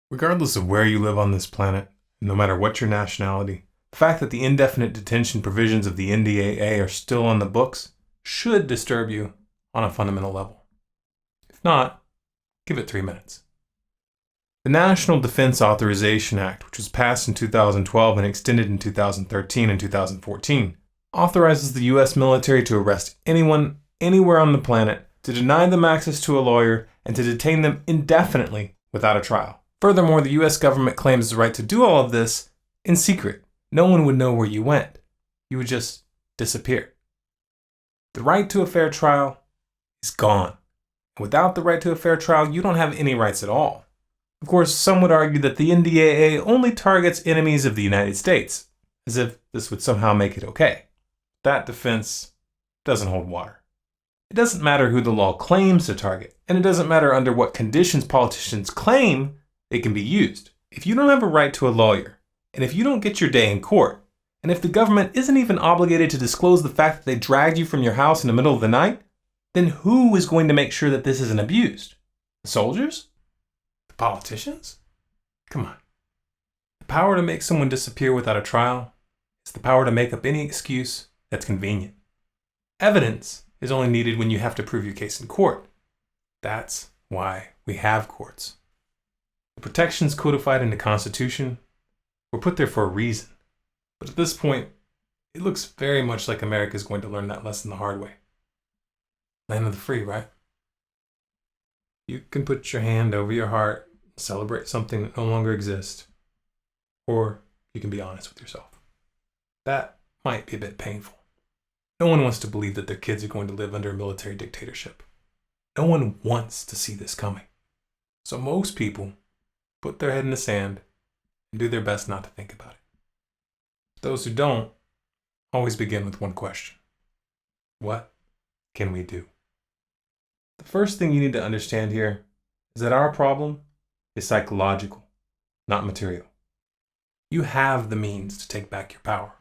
Regardless of where you live on this planet, no matter what your nationality, the fact that the indefinite detention provisions of the NDAA are still on the books should disturb you on a fundamental level. If not, give it 3 minutes. The National Defense Authorization Act, which was passed in 2012 and extended in 2013 and 2014, authorizes the U.S. military to arrest anyone, anywhere on the planet, to deny them access to a lawyer, and to detain them indefinitely without a trial. Furthermore, the U.S. government claims the right to do all of this in secret. No one would know where you went. You would just disappear. The right to a fair trial is gone. And without the right to a fair trial, you don't have any rights at all. Of course, some would argue that the NDAA only targets enemies of the United States, as if this would somehow make it okay. That defense doesn't hold water. It doesn't matter who the law claims to target, and it doesn't matter under what conditions politicians claim it can be used. If you don't have a right to a lawyer, and if you don't get your day in court, and if the government isn't even obligated to disclose the fact that they dragged you from your house in the middle of the night, then who is going to make sure that this isn't abused? The soldiers? The politicians? Come on. The power to make someone disappear without a trial is the power to make up any excuse that's convenient. Evidence is only needed when you have to prove your case in court. That's why we have courts. The protections codified in the Constitution were put there for a reason. But at this point, it looks very much like America is going to learn that lesson the hard way. Land of the free, right? You can put your hand over your heart, celebrate something that no longer exists, or you can be honest with yourself. That might be a bit painful. No one wants to believe that their kids are going to live under a military dictatorship. No one wants to see this coming. So most people put their head in the sand and do their best not to think about it. Those who don't always begin with one question. What can we do? The first thing you need to understand here is that our problem is psychological, not material. You have the means to take back your power.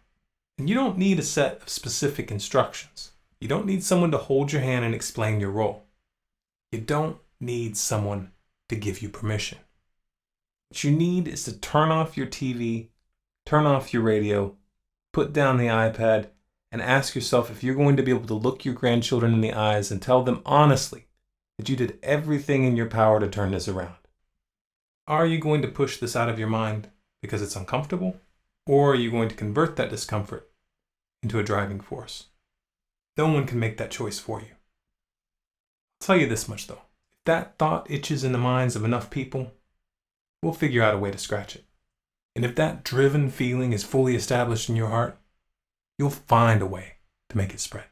And you don't need a set of specific instructions. You don't need someone to hold your hand and explain your role. You don't need someone to give you permission. What you need is to turn off your TV, turn off your radio, put down the iPad, and ask yourself if you're going to be able to look your grandchildren in the eyes and tell them honestly that you did everything in your power to turn this around. Are you going to push this out of your mind because it's uncomfortable? Or are you going to convert that discomfort into a driving force? No one can make that choice for you. I'll tell you this much though. If that thought itches in the minds of enough people, we'll figure out a way to scratch it. And if that driven feeling is fully established in your heart, you'll find a way to make it spread.